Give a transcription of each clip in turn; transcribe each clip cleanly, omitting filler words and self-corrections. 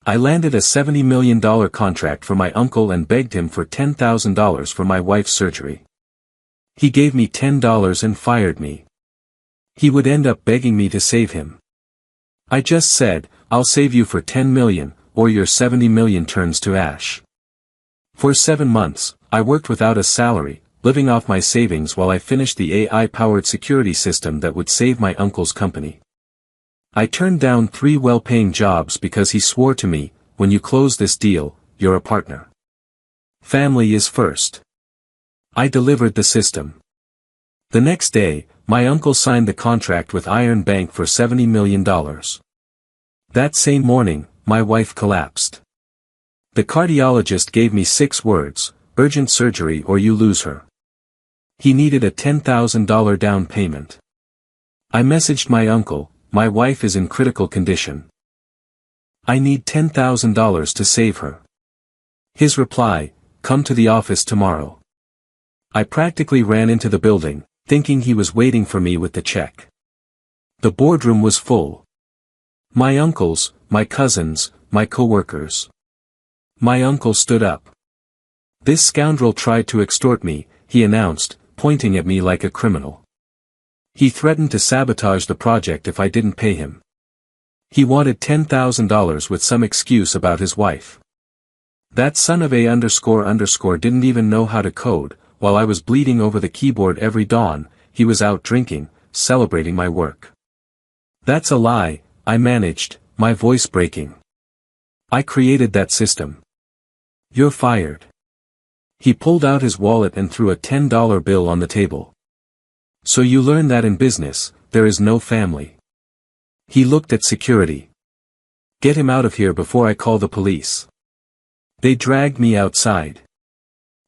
I landed a $70 million contract for my uncle and begged him for $10,000 for my wife's surgery. He gave me $10 and fired me. He would end up begging me to save him. I just said, I'll save you for $10 million, or your $70 million turns to ash. For 7 months, I worked without a salary, living off my savings while I finished the AI-powered security system that would save my uncle's company. I turned down 3 well-paying jobs because he swore to me, when you close this deal, you're a partner. Family is first. I delivered the system. The next day, my uncle signed the contract with Iron Bank for $70 million. That same morning, my wife collapsed. The cardiologist gave me 6 words, urgent surgery or you lose her. He needed a $10,000 down payment. I messaged my uncle, my wife is in critical condition. I need $10,000 to save her. His reply, come to the office tomorrow. I practically ran into the building, thinking he was waiting for me with the check. The boardroom was full. My uncles, my cousins, my co-workers. My uncle stood up. This scoundrel tried to extort me, he announced, pointing at me like a criminal. He threatened to sabotage the project if I didn't pay him. He wanted $10,000 with some excuse about his wife. That son of a __ didn't even know how to code, while I was bleeding over the keyboard every dawn, he was out drinking, celebrating my work. That's a lie, I managed, my voice breaking. I created that system. You're fired. He pulled out his wallet and threw a $10 bill on the table. So you learn that in business, there is no family. He looked at security. Get him out of here before I call the police. They dragged me outside.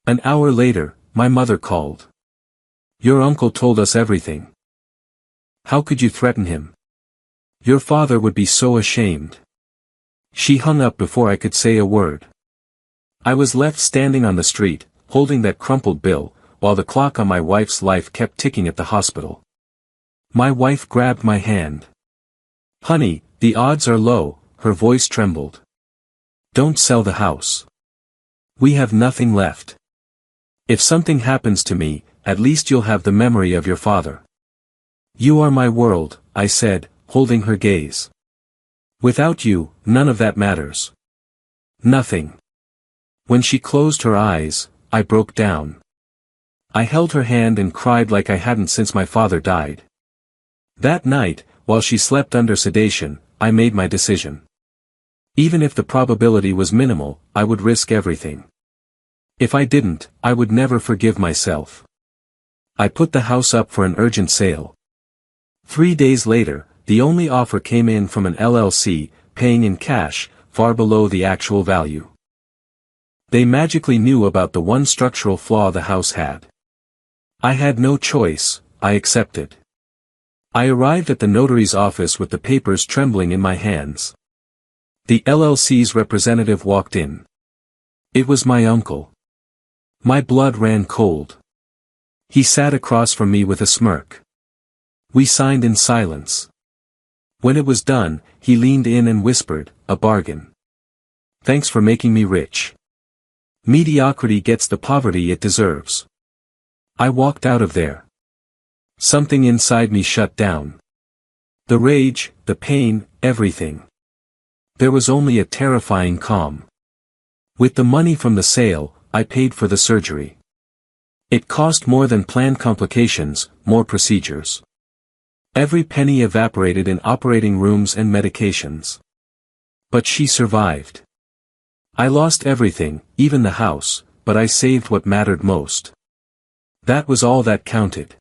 An hour later, my mother called. Your uncle told us everything. How could you threaten him? Your father would be so ashamed. She hung up before I could say a word. I was left standing on the street, holding that crumpled bill, while the clock on my wife's life kept ticking at the hospital. My wife grabbed my hand. Honey, the odds are low, her voice trembled. Don't sell the house. We have nothing left. If something happens to me, at least you'll have the memory of your father. You are my world, I said, holding her gaze. Without you, none of that matters. Nothing. When she closed her eyes, I broke down. I held her hand and cried like I hadn't since my father died. That night, while she slept under sedation, I made my decision. Even if the probability was minimal, I would risk everything. If I didn't, I would never forgive myself. I put the house up for an urgent sale. 3 days later, the only offer came in from an LLC, paying in cash, far below the actual value. They magically knew about the one structural flaw the house had. I had no choice, I accepted. I arrived at the notary's office with the papers trembling in my hands. The LLC's representative walked in. It was my uncle. My blood ran cold. He sat across from me with a smirk. We signed in silence. When it was done, he leaned in and whispered, a bargain. Thanks for making me rich. Mediocrity gets the poverty it deserves. I walked out of there. Something inside me shut down. The rage, the pain, everything. There was only a terrifying calm. With the money from the sale, I paid for the surgery. It cost more than planned complications, more procedures. Every penny evaporated in operating rooms and medications. But she survived. I lost everything, even the house, but I saved what mattered most. That was all that counted.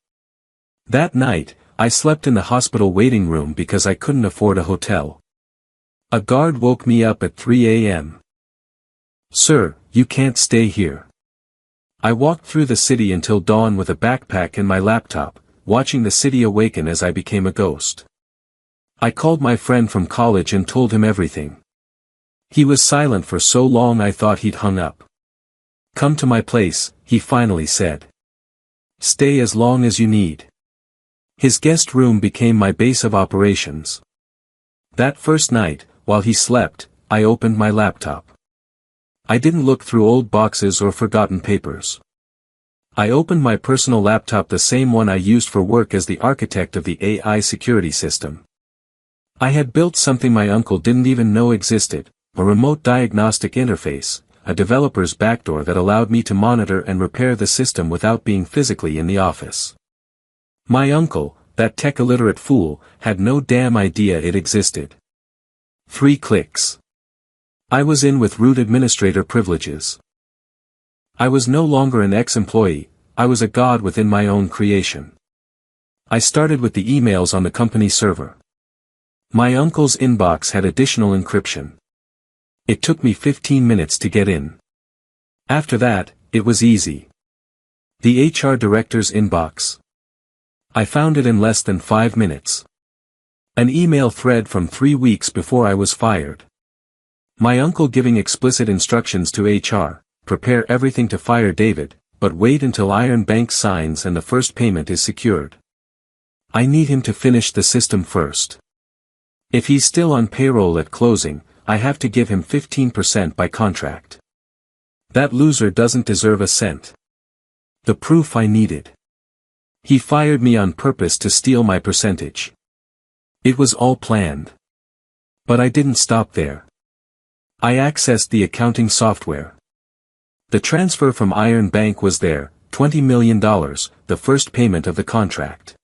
That night, I slept in the hospital waiting room because I couldn't afford a hotel. A guard woke me up at 3 a.m. Sir, you can't stay here. I walked through the city until dawn with a backpack and my laptop, watching the city awaken as I became a ghost. I called my friend from college and told him everything. He was silent for so long I thought he'd hung up. Come to my place, he finally said. Stay as long as you need. His guest room became my base of operations. That first night, while he slept, I opened my laptop. I didn't look through old boxes or forgotten papers. I opened my personal laptop, the same one I used for work as the architect of the AI security system. I had built something my uncle didn't even know existed, a remote diagnostic interface, a developer's backdoor that allowed me to monitor and repair the system without being physically in the office. My uncle, that tech-illiterate fool, had no damn idea it existed. 3 clicks. I was in with root administrator privileges. I was no longer an ex-employee, I was a god within my own creation. I started with the emails on the company server. My uncle's inbox had additional encryption. It took me 15 minutes to get in. After that, it was easy. The HR director's inbox. I found it in less than 5 minutes. An email thread from 3 weeks before I was fired. My uncle giving explicit instructions to HR, prepare everything to fire David, but wait until Iron Bank signs and the first payment is secured. I need him to finish the system first. If he's still on payroll at closing, I have to give him 15% by contract. That loser doesn't deserve a cent. The proof I needed. He fired me on purpose to steal my percentage. It was all planned. But I didn't stop there. I accessed the accounting software. The transfer from Iron Bank was there, $20 million, the first payment of the contract.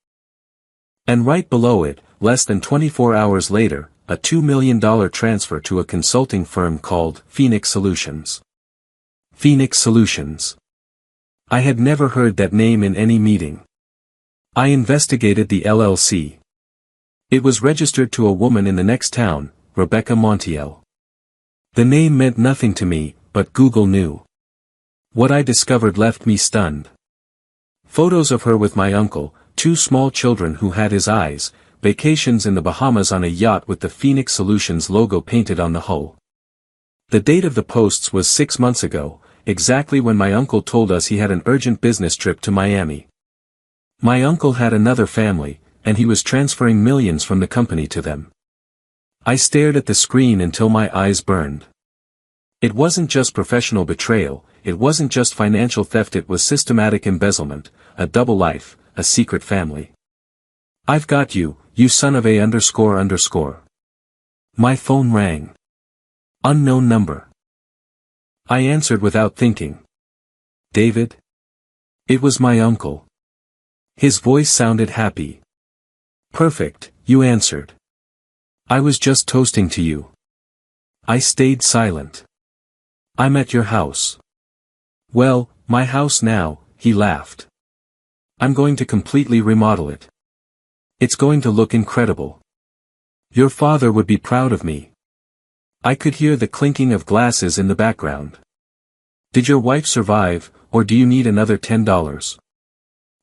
And right below it, less than 24 hours later, a $2 million transfer to a consulting firm called Phoenix Solutions. Phoenix Solutions. I had never heard that name in any meeting. I investigated the LLC. It was registered to a woman in the next town, Rebecca Montiel. The name meant nothing to me, but Google knew. What I discovered left me stunned. Photos of her with my uncle, 2 small children who had his eyes, vacations in the Bahamas on a yacht with the Phoenix Solutions logo painted on the hull. The date of the posts was 6 months ago, exactly when my uncle told us he had an urgent business trip to Miami. My uncle had another family, and he was transferring millions from the company to them. I stared at the screen until my eyes burned. It wasn't just professional betrayal, it wasn't just financial theft, it was systematic embezzlement, a double life, a secret family. I've got you, you son of a __. My phone rang. Unknown number. I answered without thinking. David? It was my uncle. His voice sounded happy. Perfect, you answered. I was just toasting to you. I stayed silent. I'm at your house. Well, my house now, he laughed. I'm going to completely remodel it. It's going to look incredible. Your father would be proud of me. I could hear the clinking of glasses in the background. Did your wife survive, or do you need another $10?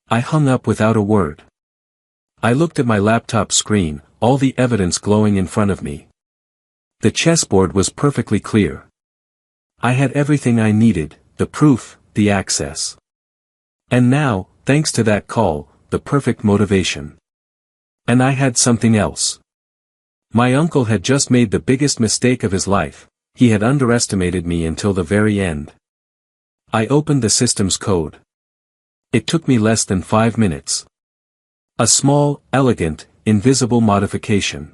I hung up without a word. I looked at my laptop screen, all the evidence glowing in front of me. The chessboard was perfectly clear. I had everything I needed, the proof, the access. And now, thanks to that call, the perfect motivation. And I had something else. My uncle had just made the biggest mistake of his life, he had underestimated me until the very end. I opened the system's code. It took me less than 5 minutes. A small, elegant, invisible modification.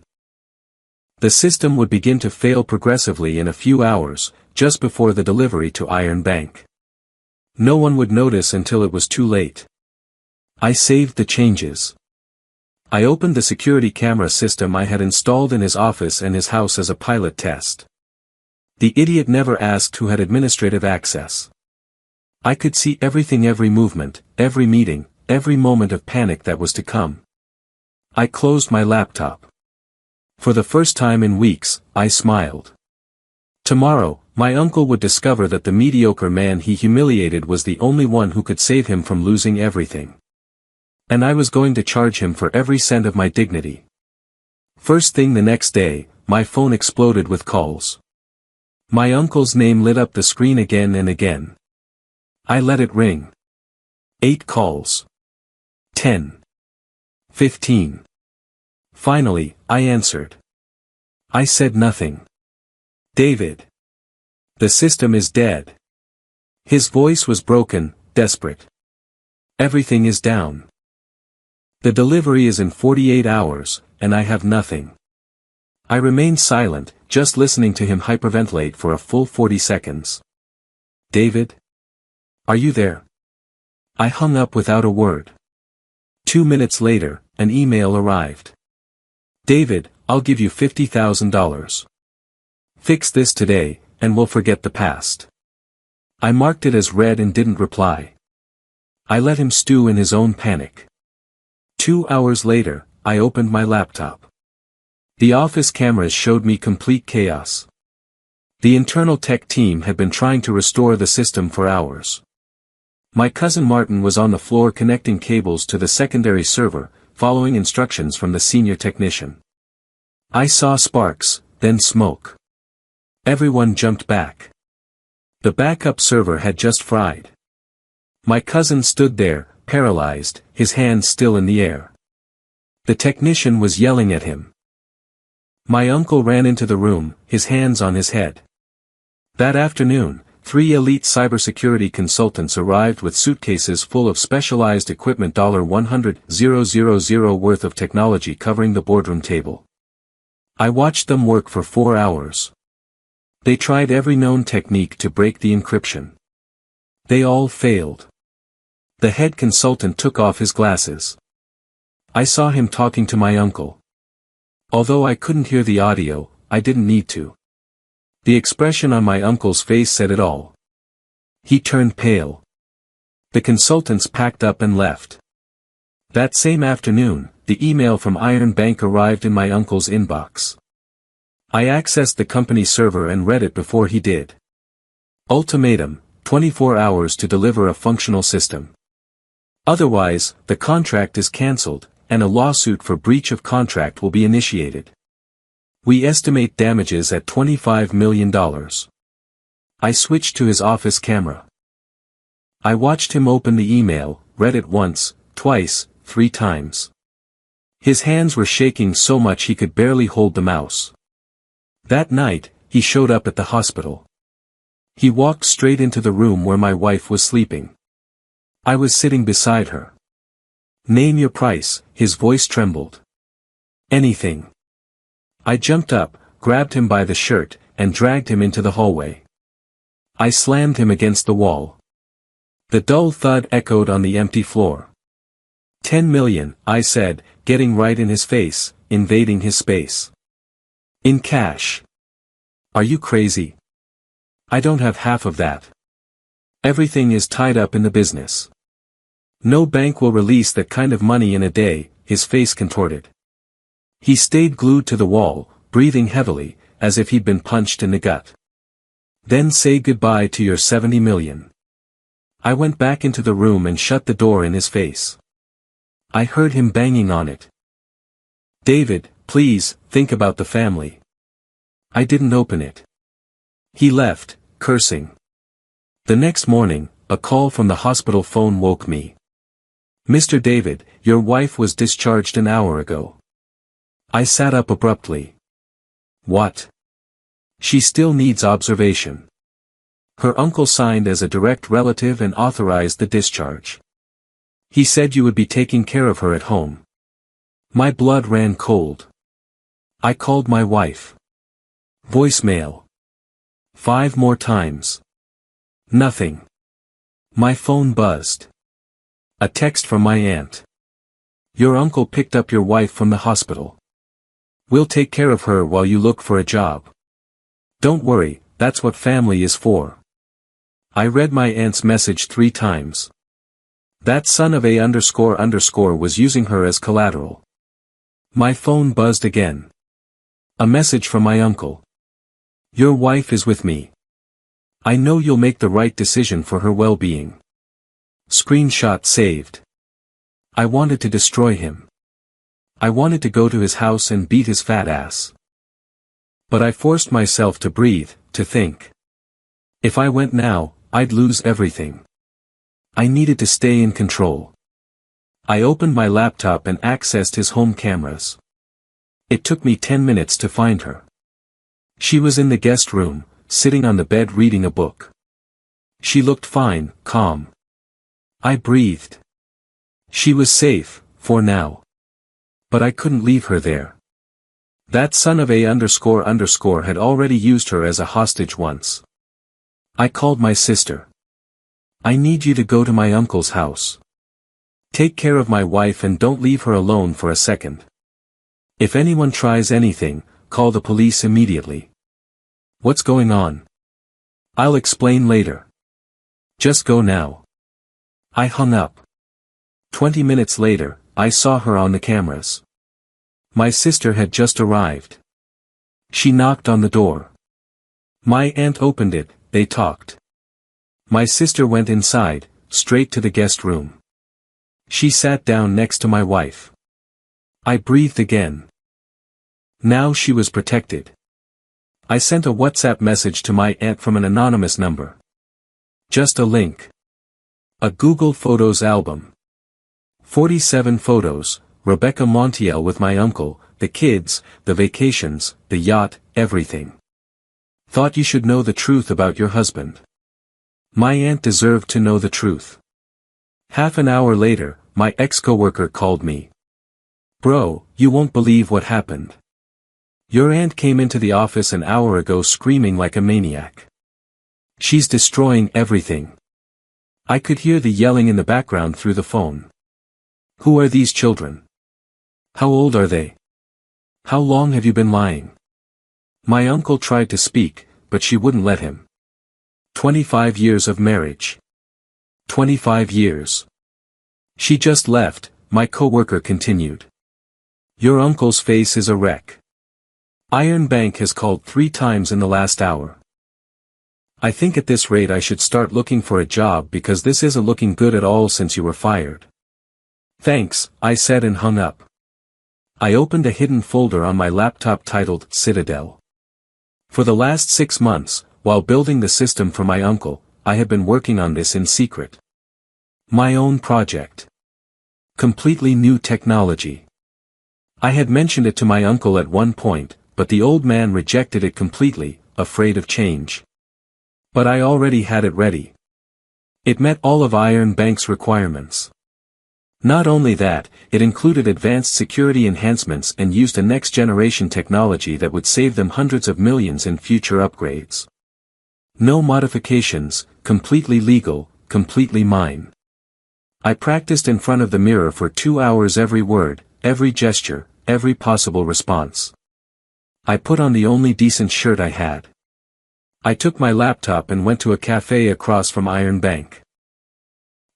The system would begin to fail progressively in a few hours, just before the delivery to Iron Bank. No one would notice until it was too late. I saved the changes. I opened the security camera system I had installed in his office and his house as a pilot test. The idiot never asked who had administrative access. I could see everything, every movement, every meeting, every moment of panic that was to come. I closed my laptop. For the first time in weeks, I smiled. Tomorrow, my uncle would discover that the mediocre man he humiliated was the only one who could save him from losing everything. And I was going to charge him for every cent of my dignity. First thing the next day, my phone exploded with calls. My uncle's name lit up the screen again and again. I let it ring. 8 calls. 10. 15. Finally, I answered. I said nothing. David. The system is dead. His voice was broken, desperate. Everything is down. The delivery is in 48 hours, and I have nothing. I remained silent, just listening to him hyperventilate for a full 40 seconds. David? Are you there? I hung up without a word. 2 minutes later, an email arrived. David, I'll give you $50,000. Fix this today, and we'll forget the past. I marked it as read and didn't reply. I let him stew in his own panic. 2 hours later, I opened my laptop. The office cameras showed me complete chaos. The internal tech team had been trying to restore the system for hours. My cousin Martin was on the floor connecting cables to the secondary server, following instructions from the senior technician. I saw sparks, then smoke. Everyone jumped back. The backup server had just fried. My cousin stood there, paralyzed, his hands still in the air. The technician was yelling at him. My uncle ran into the room, his hands on his head. That afternoon, 3 elite cybersecurity consultants arrived with suitcases full of specialized equipment. $100,000 worth of technology covering the boardroom table. I watched them work for 4 hours. They tried every known technique to break the encryption. They all failed. The head consultant took off his glasses. I saw him talking to my uncle. Although I couldn't hear the audio, I didn't need to. The expression on my uncle's face said it all. He turned pale. The consultants packed up and left. That same afternoon, the email from Iron Bank arrived in my uncle's inbox. I accessed the company server and read it before he did. Ultimatum, 24 hours to deliver a functional system. Otherwise, the contract is cancelled, and a lawsuit for breach of contract will be initiated. We estimate damages at $25 million. I switched to his office camera. I watched him open the email, read it once, twice, 3 times. His hands were shaking so much he could barely hold the mouse. That night, he showed up at the hospital. He walked straight into the room where my wife was sleeping. I was sitting beside her. Name your price, his voice trembled. Anything. I jumped up, grabbed him by the shirt, and dragged him into the hallway. I slammed him against the wall. The dull thud echoed on the empty floor. 10 million, I said, getting right in his face, invading his space. In cash. Are you crazy? I don't have half of that. Everything is tied up in the business. No bank will release that kind of money in a day, his face contorted. He stayed glued to the wall, breathing heavily, as if he'd been punched in the gut. Then say goodbye to your 70 million. I went back into the room and shut the door in his face. I heard him banging on it. David, please, think about the family. I didn't open it. He left, cursing. The next morning, a call from the hospital phone woke me. Mr. David, your wife was discharged an hour ago. I sat up abruptly. What? She still needs observation. Her uncle signed as a direct relative and authorized the discharge. He said you would be taking care of her at home. My blood ran cold. I called my wife. Voicemail. 5 more times. Nothing. My phone buzzed. A text from my aunt. Your uncle picked up your wife from the hospital. We'll take care of her while you look for a job. Don't worry, that's what family is for. I read my aunt's message 3 times. That son of a _ was using her as collateral. My phone buzzed again. A message from my uncle. Your wife is with me. I know you'll make the right decision for her well-being. Screenshot saved. I wanted to destroy him. I wanted to go to his house and beat his fat ass. But I forced myself to breathe, to think. If I went now, I'd lose everything. I needed to stay in control. I opened my laptop and accessed his home cameras. It took me 10 minutes to find her. She was in the guest room, sitting on the bed reading a book. She looked fine, calm. I breathed. She was safe, for now. But I couldn't leave her there. That son of a __ had already used her as a hostage once. I called my sister. I need you to go to my uncle's house. Take care of my wife and don't leave her alone for a second. If anyone tries anything, call the police immediately. What's going on? I'll explain later. Just go now. I hung up. 20 minutes later, I saw her on the cameras. My sister had just arrived. She knocked on the door. My aunt opened it, they talked. My sister went inside, straight to the guest room. She sat down next to my wife. I breathed again. Now she was protected. I sent a WhatsApp message to my aunt from an anonymous number. Just a link. A Google Photos album. 47 photos, Rebecca Montiel with my uncle, the kids, the vacations, the yacht, everything. Thought you should know the truth about your husband. My aunt deserved to know the truth. Half an hour later, my ex-coworker called me. Bro, you won't believe what happened. Your aunt came into the office an hour ago screaming like a maniac. She's destroying everything. I could hear the yelling in the background through the phone. Who are these children? How old are they? How long have you been lying? My uncle tried to speak, but she wouldn't let him. 25 years of marriage. 25 years. She just left, my coworker continued. Your uncle's face is a wreck. Iron Bank has called 3 times in the last hour. I think at this rate I should start looking for a job because this isn't looking good at all since you were fired. Thanks, I said and hung up. I opened a hidden folder on my laptop titled Citadel. For the last 6 months, while building the system for my uncle, I had been working on this in secret. My own project. Completely new technology. I had mentioned it to my uncle at one point, but the old man rejected it completely, afraid of change. But I already had it ready. It met all of Iron Bank's requirements. Not only that, it included advanced security enhancements and used a next-generation technology that would save them hundreds of millions in future upgrades. No modifications, completely legal, completely mine. I practiced in front of the mirror for 2 hours every word, every gesture, every possible response. I put on the only decent shirt I had. I took my laptop and went to a cafe across from Iron Bank.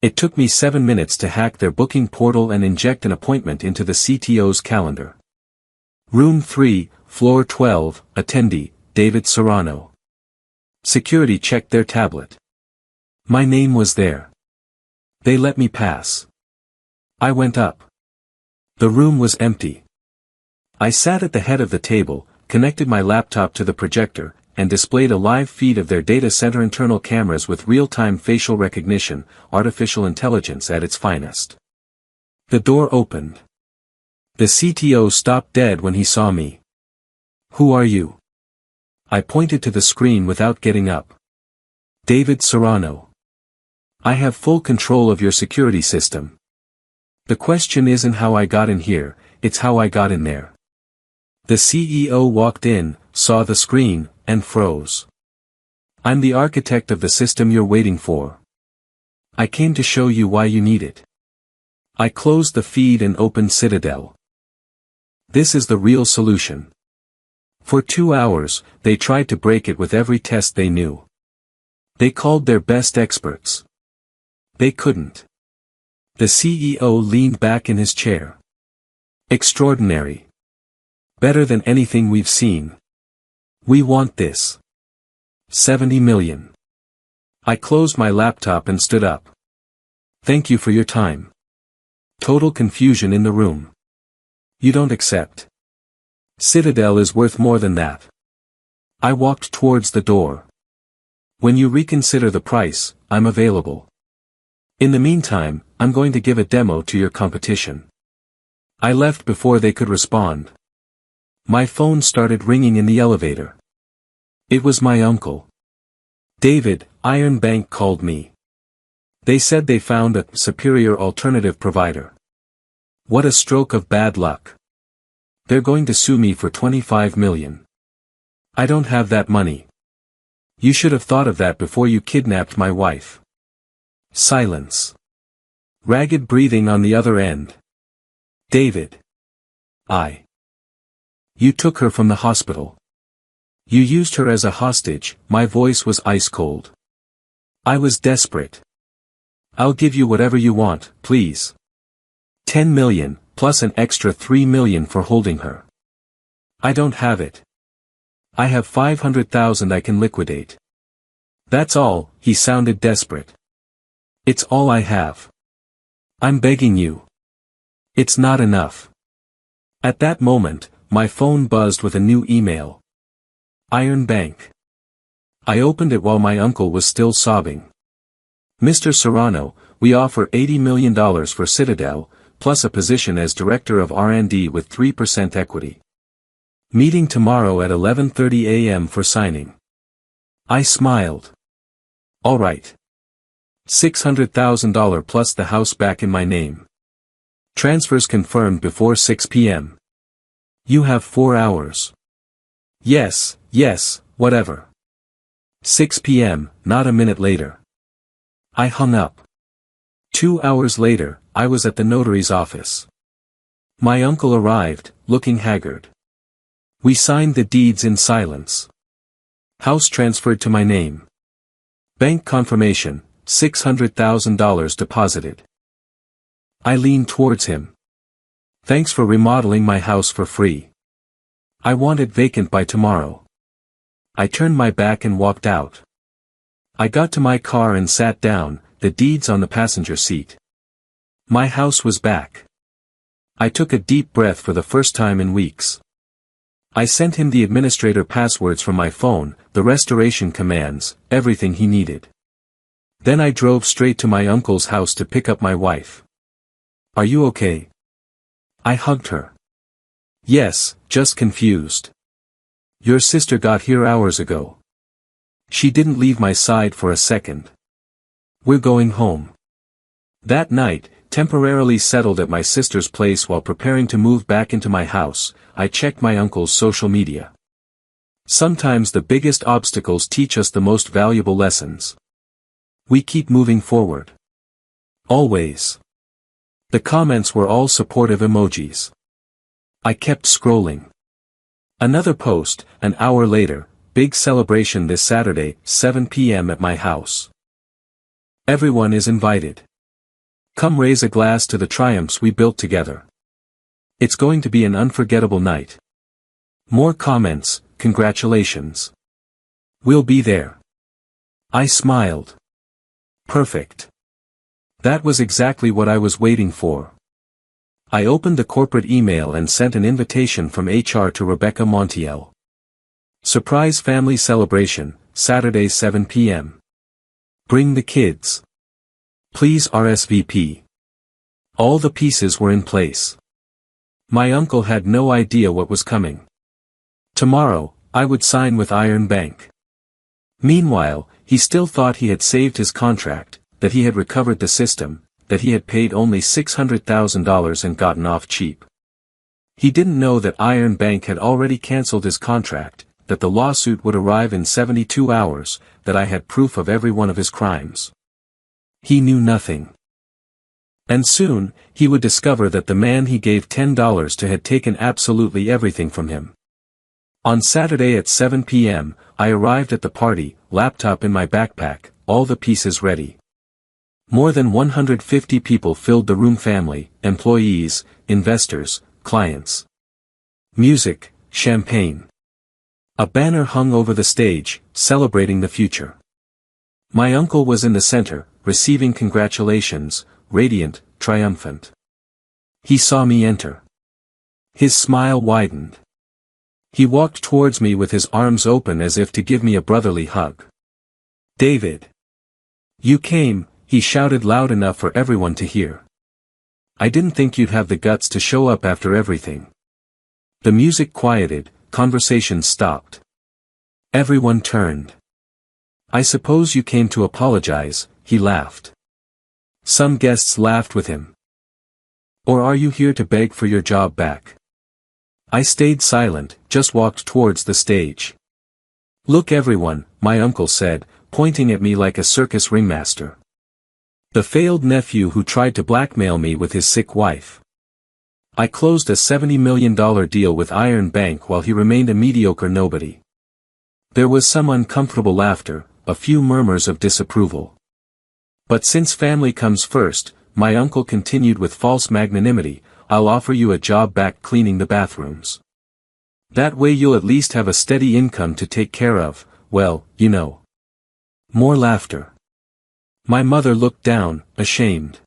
It took me 7 minutes to hack their booking portal and inject an appointment into the CTO's calendar. Room 3, Floor 12, attendee, David Serrano. Security checked their tablet. My name was there. They let me pass. I went up. The room was empty. I sat at the head of the table, connected my laptop to the projector, and displayed a live feed of their data center internal cameras with real-time facial recognition, artificial intelligence at its finest. The door opened. The CTO stopped dead when he saw me. Who are you? I pointed to the screen without getting up. David Serrano. I have full control of your security system. The question isn't how I got in here, it's how I got in there. The CEO walked in, saw the screen, and froze. I'm the architect of the system you're waiting for. I came to show you why you need it. I closed the feed and opened Citadel. This is the real solution. For 2 hours, they tried to break it with every test they knew. They called their best experts. They couldn't. The CEO leaned back in his chair. Extraordinary. Better than anything we've seen. We want this. 70 million. I closed my laptop and stood up. Thank you for your time. Total confusion in the room. You don't accept. Citadel is worth more than that. I walked towards the door. When you reconsider the price, I'm available. In the meantime, I'm going to give a demo to your competition. I left before they could respond. My phone started ringing in the elevator. It was my uncle. David, Iron Bank called me. They said they found a superior alternative provider. What a stroke of bad luck. They're going to sue me for $25 million. I don't have that money. You should have thought of that before you kidnapped my wife. Silence. Ragged breathing on the other end. David. You took her from the hospital. You used her as a hostage. My voice was ice cold. I was desperate. I'll give you whatever you want, please. 10 million, plus an extra 3 million for holding her. I don't have it. I have 500,000 I can liquidate. That's all. He sounded desperate. It's all I have. I'm begging you. It's not enough. At that moment, my phone buzzed with a new email. Iron Bank. I opened it while my uncle was still sobbing. Mr. Serrano, we offer $80 million for Citadel, plus a position as Director of R&D with 3% equity. Meeting tomorrow at 11:30 a.m. for signing. I smiled. All right. $600,000 plus the house back in my name. Transfers confirmed before 6 p.m. You have 4 hours. Yes, whatever. 6 p.m., not a minute later. I hung up. 2 hours later, I was at the notary's office. My uncle arrived, looking haggard. We signed the deeds in silence. House transferred to my name. Bank confirmation, $600,000 deposited. I leaned towards him. Thanks for remodeling my house for free. I want it vacant by tomorrow. I turned my back and walked out. I got to my car and sat down, the deeds on the passenger seat. My house was back. I took a deep breath for the first time in weeks. I sent him the administrator passwords from my phone, the restoration commands, everything he needed. Then I drove straight to my uncle's house to pick up my wife. Are you okay? I hugged her. Yes, just confused. Your sister got here hours ago. She didn't leave my side for a second. We're going home. That night, temporarily settled at my sister's place while preparing to move back into my house, I checked my uncle's social media. Sometimes the biggest obstacles teach us the most valuable lessons. We keep moving forward. Always. The comments were all supportive emojis. I kept scrolling. Another post, an hour later, big celebration this Saturday, 7 p.m. at my house. Everyone is invited. Come raise a glass to the triumphs we built together. It's going to be an unforgettable night. More comments, congratulations. We'll be there. I smiled. Perfect. That was exactly what I was waiting for. I opened the corporate email and sent an invitation from HR to Rebecca Montiel. Surprise family celebration, Saturday 7 p.m. Bring the kids. Please RSVP. All the pieces were in place. My uncle had no idea what was coming. Tomorrow, I would sign with Iron Bank. Meanwhile, he still thought he had saved his contract, that he had recovered the system, that he had paid only $600,000 and gotten off cheap. He didn't know that Iron Bank had already cancelled his contract, that the lawsuit would arrive in 72 hours, that I had proof of every one of his crimes. He knew nothing. And soon, he would discover that the man he gave $10 to had taken absolutely everything from him. On Saturday at 7 p.m., I arrived at the party, laptop in my backpack, all the pieces ready. More than 150 people filled the room: family, employees, investors, clients. Music, champagne. A banner hung over the stage, celebrating the future. My uncle was in the center, receiving congratulations, radiant, triumphant. He saw me enter. His smile widened. He walked towards me with his arms open as if to give me a brotherly hug. David. You came, he shouted loud enough for everyone to hear. I didn't think you'd have the guts to show up after everything. The music quieted, conversation stopped. Everyone turned. I suppose you came to apologize, he laughed. Some guests laughed with him. Or are you here to beg for your job back? I stayed silent, just walked towards the stage. Look everyone, my uncle said, pointing at me like a circus ringmaster. The failed nephew who tried to blackmail me with his sick wife. I closed a $70 million deal with Iron Bank while he remained a mediocre nobody. There was some uncomfortable laughter, a few murmurs of disapproval. But since family comes first, my uncle continued with false magnanimity, I'll offer you a job back cleaning the bathrooms. That way you'll at least have a steady income to take care of, well, you know. More laughter. My mother looked down, ashamed.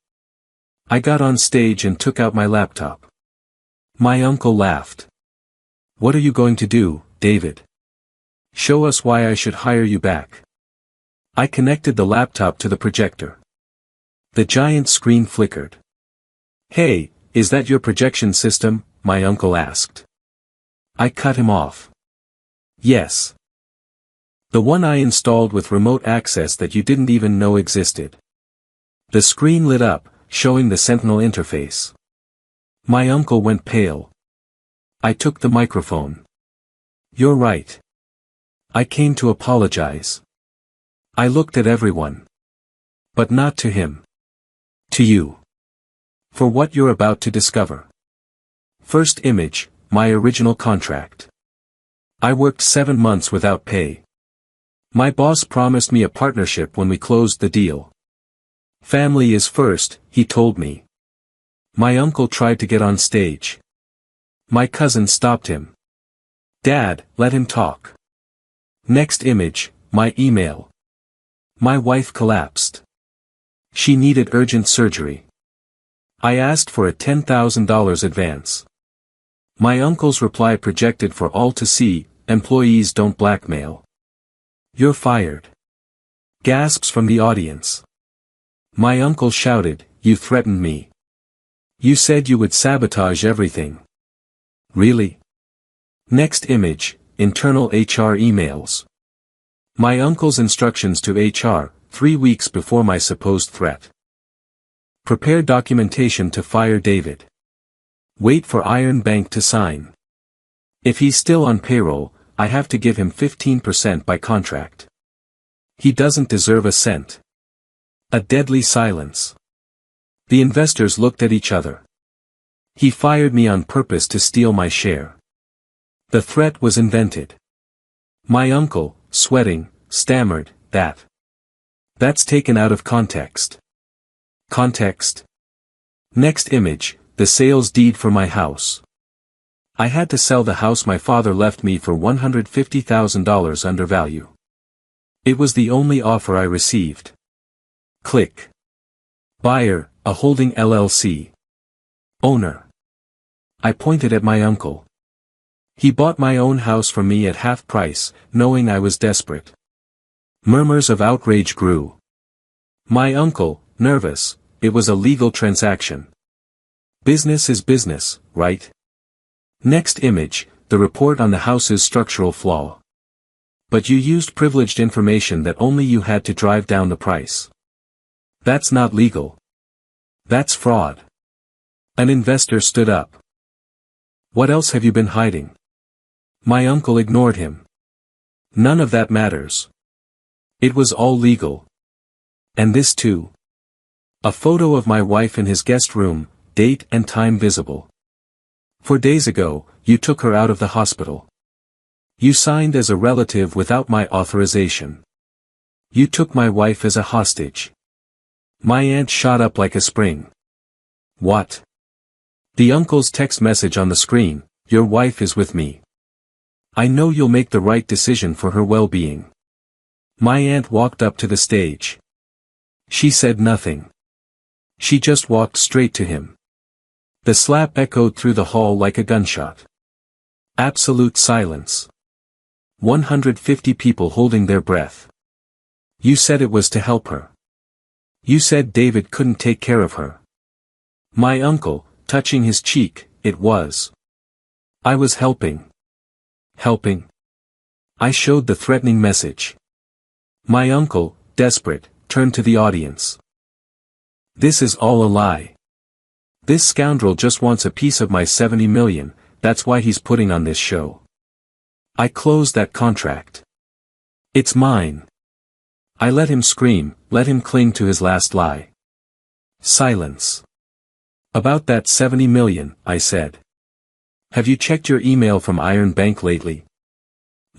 I got on stage and took out my laptop. My uncle laughed. What are you going to do, David? Show us why I should hire you back. I connected the laptop to the projector. The giant screen flickered. Hey, is that your projection system? My uncle asked. I cut him off. Yes. The one I installed with remote access that you didn't even know existed. The screen lit up, showing the Sentinel interface. My uncle went pale. I took the microphone. You're right. I came to apologize. I looked at everyone. But not to him. To you. For what you're about to discover. First image, my original contract. I worked 7 months without pay. My boss promised me a partnership when we closed the deal. Family is first, he told me. My uncle tried to get on stage. My cousin stopped him. Dad, let him talk. Next image, my email. My wife collapsed. She needed urgent surgery. I asked for a $10,000 advance. My uncle's reply projected for all to see, employees don't blackmail. You're fired. Gasps from the audience. My uncle shouted, you threatened me. You said you would sabotage everything. Really? Next image, internal HR emails. My uncle's instructions to HR, 3 weeks before my supposed threat. Prepare documentation to fire David. Wait for Iron Bank to sign. If he's still on payroll, I have to give him 15% by contract. He doesn't deserve a cent. A deadly silence. The investors looked at each other. He fired me on purpose to steal my share. The threat was invented. My uncle, sweating, stammered, That's taken out of context. Context? Next image, the sales deed for my house. I had to sell the house my father left me for $150,000 under value. It was the only offer I received. Click. Buyer, a holding LLC. Owner. I pointed at my uncle. He bought my own house from me at half price, knowing I was desperate. Murmurs of outrage grew. My uncle, nervous, it was a legal transaction. Business is business, right? Next image, the report on the house's structural flaw. But you used privileged information that only you had to drive down the price. That's not legal. That's fraud. An investor stood up. What else have you been hiding? My uncle ignored him. None of that matters. It was all legal. And this too. A photo of my wife in his guest room, date and time visible. 4 days ago, you took her out of the hospital. You signed as a relative without my authorization. You took my wife as a hostage. My aunt shot up like a spring. What? The uncle's text message on the screen, your wife is with me. I know you'll make the right decision for her well-being. My aunt walked up to the stage. She said nothing. She just walked straight to him. The slap echoed through the hall like a gunshot. Absolute silence. 150 people holding their breath. You said it was to help her. You said David couldn't take care of her. My uncle, touching his cheek, it was. I was helping. Helping? I showed the threatening message. My uncle, desperate, turned to the audience. This is all a lie. This scoundrel just wants a piece of my 70 million, that's why he's putting on this show. I closed that contract. It's mine. I let him scream, let him cling to his last lie. Silence. About that 70 million, I said. Have you checked your email from Iron Bank lately?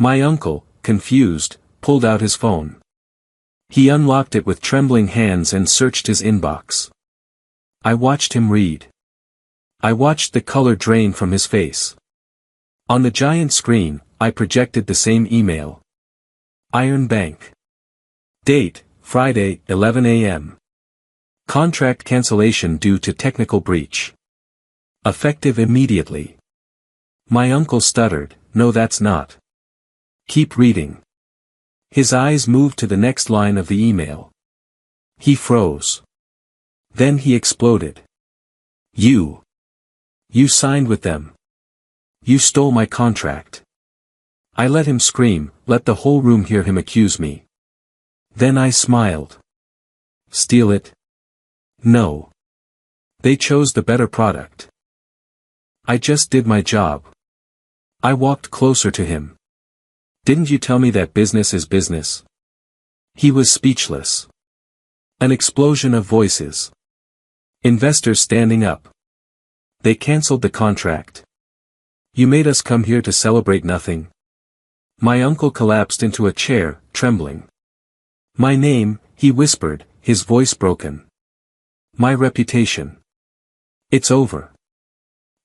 My uncle, confused, pulled out his phone. He unlocked it with trembling hands and searched his inbox. I watched him read. I watched the color drain from his face. On the giant screen, I projected the same email. Iron Bank. Date, Friday, 11 a.m. Contract cancellation due to technical breach. Effective immediately. My uncle stuttered, no that's not. Keep reading. His eyes moved to the next line of the email. He froze. Then he exploded. You signed with them. You stole my contract. I let him scream, let the whole room hear him accuse me. Then I smiled. Steal it? No. They chose the better product. I just did my job. I walked closer to him. Didn't you tell me that business is business? He was speechless. An explosion of voices. Investors standing up. They canceled the contract. You made us come here to celebrate nothing. My uncle collapsed into a chair, trembling. My name, he whispered, his voice broken. My reputation. It's over.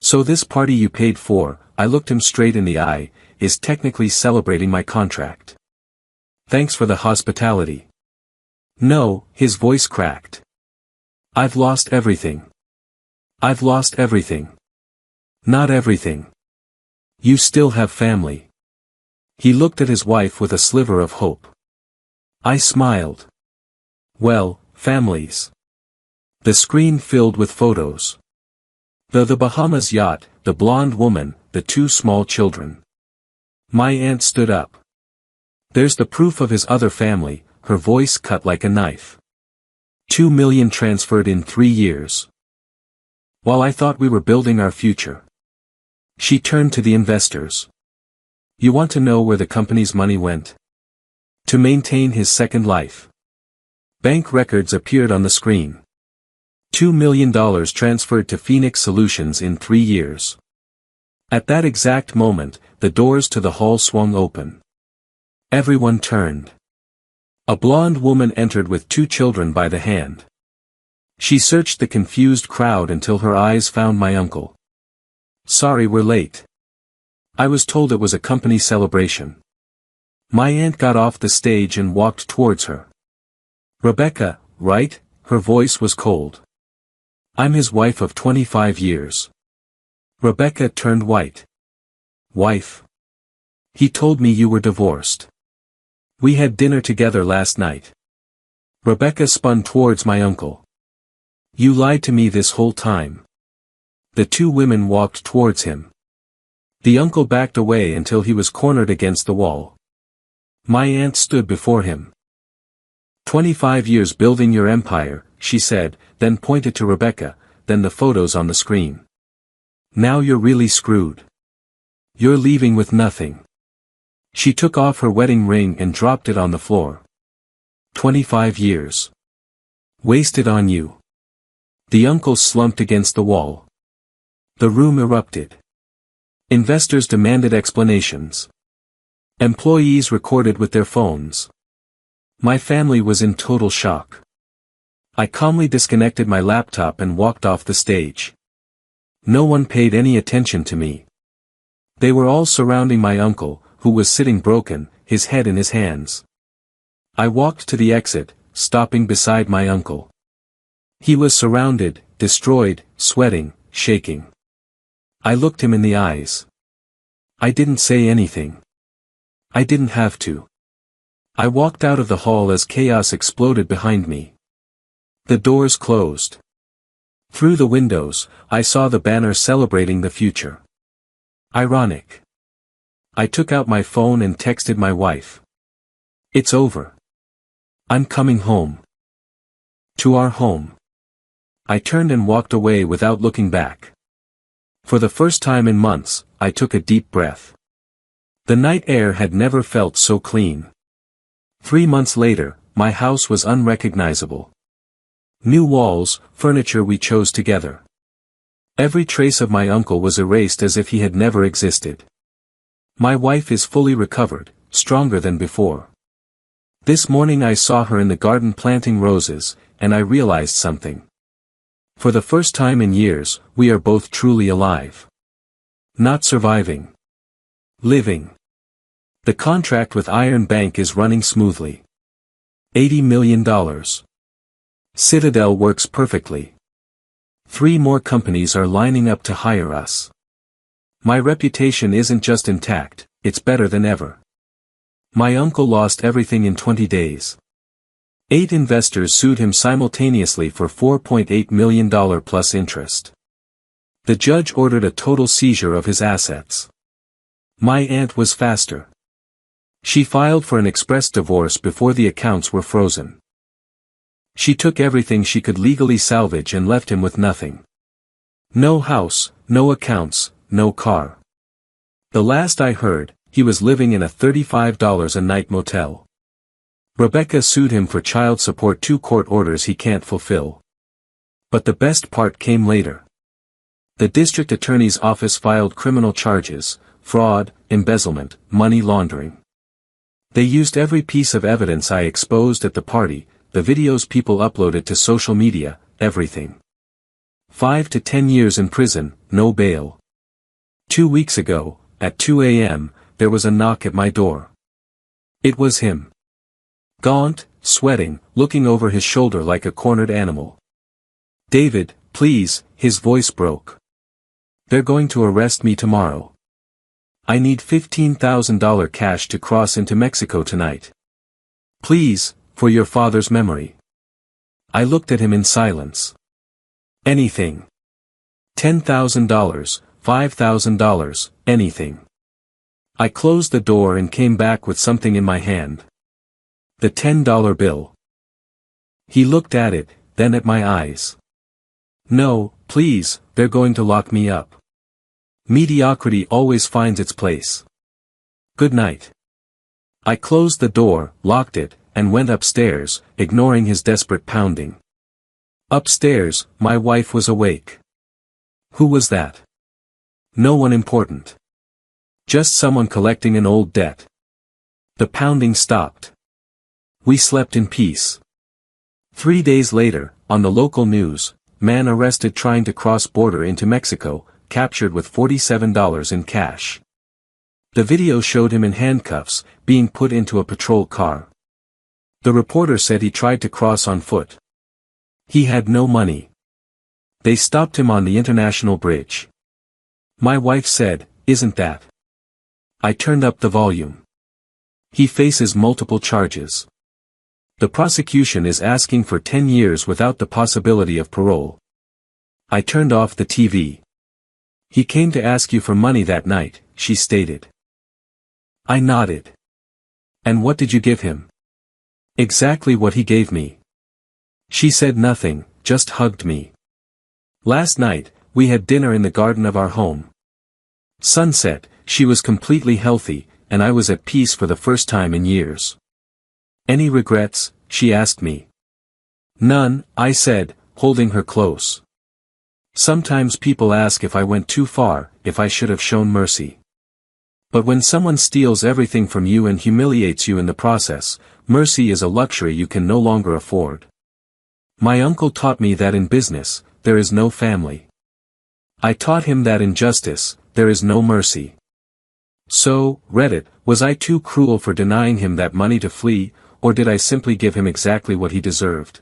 So this party you paid for, I looked him straight in the eye, is technically celebrating my contract. Thanks for the hospitality. No, his voice cracked. I've lost everything. I've lost everything. Not everything. You still have family. He looked at his wife with a sliver of hope. I smiled. Well, families. The screen filled with photos. The Bahamas yacht, the blonde woman, the two small children. My aunt stood up. There's the proof of his other family, her voice cut like a knife. 2 million transferred in 3 years. While I thought we were building our future. She turned to the investors. You want to know where the company's money went? To maintain his second life. Bank records appeared on the screen. $2 million transferred to Phoenix Solutions in 3 years. At that exact moment, the doors to the hall swung open. Everyone turned. A blonde woman entered with 2 children by the hand. She searched the confused crowd until her eyes found my uncle. Sorry we're late. I was told it was a company celebration. My aunt got off the stage and walked towards her. Rebecca, right? Her voice was cold. I'm his wife of 25 years. Rebecca turned white. Wife? He told me you were divorced. We had dinner together last night. Rebecca spun towards my uncle. You lied to me this whole time. The 2 women walked towards him. The uncle backed away until he was cornered against the wall. My aunt stood before him. 25 years building your empire, she said, then pointed to Rebecca, then the photos on the screen. Now you're really screwed. You're leaving with nothing. She took off her wedding ring and dropped it on the floor. 25 years. Wasted on you. The uncle slumped against the wall. The room erupted. Investors demanded explanations. Employees recorded with their phones. My family was in total shock. I calmly disconnected my laptop and walked off the stage. No one paid any attention to me. They were all surrounding my uncle, who was sitting broken, his head in his hands. I walked to the exit, stopping beside my uncle. He was surrounded, destroyed, sweating, shaking. I looked him in the eyes. I didn't say anything. I didn't have to. I walked out of the hall as chaos exploded behind me. The doors closed. Through the windows, I saw the banner celebrating the future. Ironic. I took out my phone and texted my wife. It's over. I'm coming home. To our home. I turned and walked away without looking back. For the first time in months, I took a deep breath. The night air had never felt so clean. 3 months later, my house was unrecognizable. New walls, furniture we chose together. Every trace of my uncle was erased as if he had never existed. My wife is fully recovered, stronger than before. This morning I saw her in the garden planting roses, and I realized something. For the first time in years, we are both truly alive. Not surviving. Living. The contract with Iron Bank is running smoothly. $80 million. Citadel works perfectly. 3 more companies are lining up to hire us. My reputation isn't just intact, it's better than ever. My uncle lost everything in 20 days. 8 investors sued him simultaneously for $4.8 million plus interest. The judge ordered a total seizure of his assets. My aunt was faster. She filed for an express divorce before the accounts were frozen. She took everything she could legally salvage and left him with nothing. No house, no accounts, no car. The last I heard, he was living in a $35 a night motel. Rebecca sued him for child support, 2 court orders he can't fulfill. But the best part came later. The district attorney's office filed criminal charges, fraud, embezzlement, money laundering. They used every piece of evidence I exposed at the party, the videos people uploaded to social media, everything. 5 to 10 years in prison, no bail. 2 weeks ago, at 2 a.m., there was a knock at my door. It was him. Gaunt, sweating, looking over his shoulder like a cornered animal. "David, please," his voice broke. "They're going to arrest me tomorrow. I need $15,000 cash to cross into Mexico tonight. Please, for your father's memory." I looked at him in silence. "Anything. $10,000, $5,000, anything." I closed the door and came back with something in my hand. The $10 bill. He looked at it, then at my eyes. "No, please, they're going to lock me up. Mediocrity always finds its place. Good night." I closed the door, locked it, and went upstairs, ignoring his desperate pounding. Upstairs, my wife was awake. Who was that? No one important. Just someone collecting an old debt. The pounding stopped. We slept in peace. 3 days later, on the local news, man arrested trying to cross border into Mexico, captured with $47 in cash. The video showed him in handcuffs, being put into a patrol car. The reporter said he tried to cross on foot. He had no money. They stopped him on the international bridge. My wife said, "Isn't that?" I turned up the volume. He faces multiple charges. The prosecution is asking for 10 years without the possibility of parole. I turned off the TV. "He came to ask you for money that night," she stated. I nodded. "And what did you give him?" "Exactly what he gave me." She said nothing, just hugged me. Last night, we had dinner in the garden of our home. Sunset, she was completely healthy, and I was at peace for the first time in years. "Any regrets?" she asked me. "None," I said, holding her close. Sometimes people ask if I went too far, if I should have shown mercy. But when someone steals everything from you and humiliates you in the process, mercy is a luxury you can no longer afford. My uncle taught me that in business, there is no family. I taught him that in justice, there is no mercy. So, Reddit, was I too cruel for denying him that money to flee, or did I simply give him exactly what he deserved?